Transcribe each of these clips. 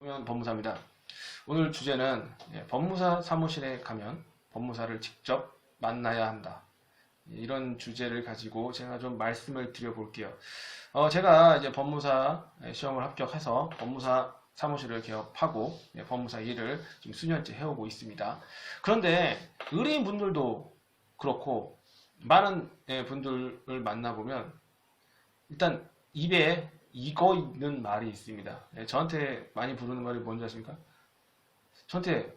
법무사입니다. 오늘 주제는 법무사 사무실에 가면 법무사를 직접 만나야 한다. 이런 주제를 가지고 제가 좀 말씀을 드려볼게요. 제가 이제 법무사 시험을 합격해서 법무사 사무실을 개업하고 법무사 일을 지금 수년째 해오고 있습니다. 그런데 의뢰인분들도 그렇고 많은 분들을 만나보면 일단 입에 익어 있는 말이 있습니다. 저한테 많이 부르는 말이 뭔지 아십니까? 저한테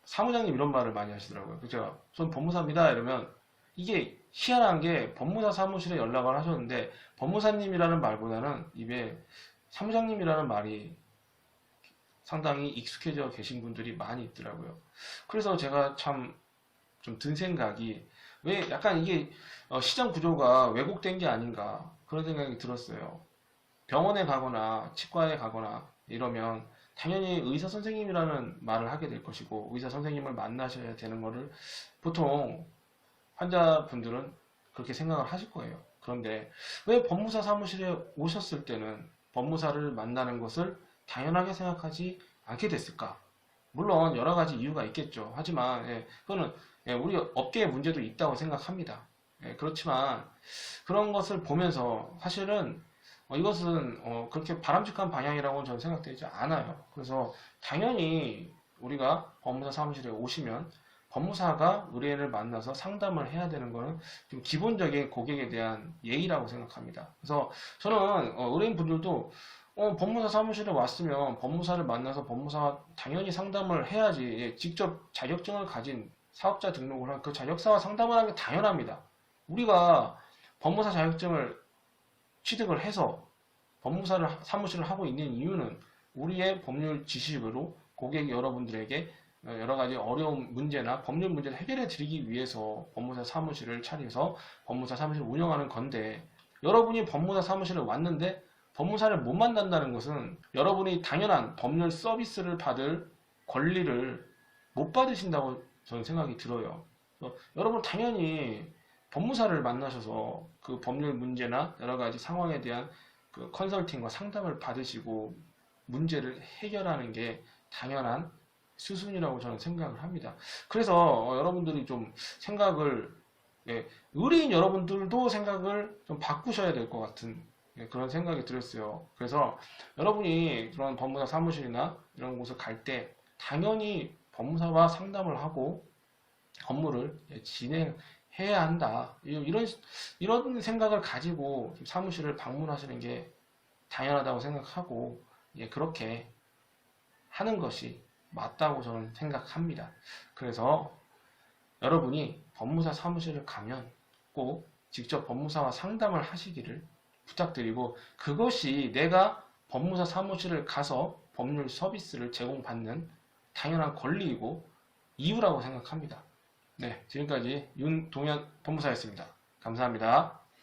사무장님 이런 말을 많이 하시더라고요. 제가 전 법무사입니다 이러면 이게 희한한 게 법무사 사무실에 연락을 하셨는데 법무사님이라는 말보다는 입에 사무장님이라는 말이 상당히 익숙해져 계신 분들이 많이 있더라고요. 그래서 제가 참 좀 든 생각이 왜 약간 이게 시장 구조가 왜곡된 게 아닌가 그런 생각이 들었어요. 병원에 가거나 치과에 가거나 이러면 당연히 의사 선생님이라는 말을 하게 될 것이고 의사 선생님을 만나셔야 되는 거를 보통 환자분들은 그렇게 생각을 하실 거예요. 그런데 왜 법무사 사무실에 오셨을 때는 법무사를 만나는 것을 당연하게 생각하지 않게 됐을까? 물론 여러 가지 이유가 있겠죠. 하지만 그거는 우리 업계의 문제도 있다고 생각합니다. 그렇지만 그런 것을 보면서 사실은 이것은 그렇게 바람직한 방향이라고는 저는 생각되지 않아요. 그래서 당연히 우리가 법무사 사무실에 오시면 법무사가 의뢰인을 만나서 상담을 해야 되는 것은 좀 기본적인 고객에 대한 예의라고 생각합니다. 그래서 저는 의뢰인분들도 법무사 사무실에 왔으면 법무사를 만나서 법무사 당연히 상담을 해야지 직접 자격증을 가진 사업자 등록을 한 그 자격사와 상담을 하는 게 당연합니다. 우리가 법무사 자격증을 취득을 해서 법무사를 사무실을 하고 있는 이유는 우리의 법률 지식으로 고객 여러분들에게 여러 가지 어려운 문제나 법률 문제를 해결해 드리기 위해서 법무사 사무실을 차려서 법무사 사무실을 운영하는 건데 여러분이 법무사 사무실에 왔는데 법무사를 못 만난다는 것은 여러분이 당연한 법률 서비스를 받을 권리를 못 받으신다고 저는 생각이 들어요. 여러분 당연히 법무사를 만나셔서 그 법률 문제나 여러 가지 상황에 대한 그 컨설팅과 상담을 받으시고 문제를 해결하는 게 당연한 수순이라고 저는 생각을 합니다. 그래서 여러분들이 좀 생각을 의뢰인 여러분들도 생각을 좀 바꾸셔야 될 것 같은 그런 생각이 들었어요. 그래서 여러분이 그런 법무사 사무실이나 이런 곳을 갈 때 당연히 법무사와 상담을 하고 업무를 진행해야 한다. 이런 생각을 가지고 사무실을 방문하시는 게 당연하다고 생각하고 그렇게 하는 것이 맞다고 저는 생각합니다. 그래서 여러분이 법무사 사무실을 가면 꼭 직접 법무사와 상담을 하시기를 부탁드리고 그것이 내가 법무사 사무실을 가서 법률 서비스를 제공받는 당연한 권리이고 이유라고 생각합니다. 네, 지금까지 윤동현 법무사였습니다. 감사합니다.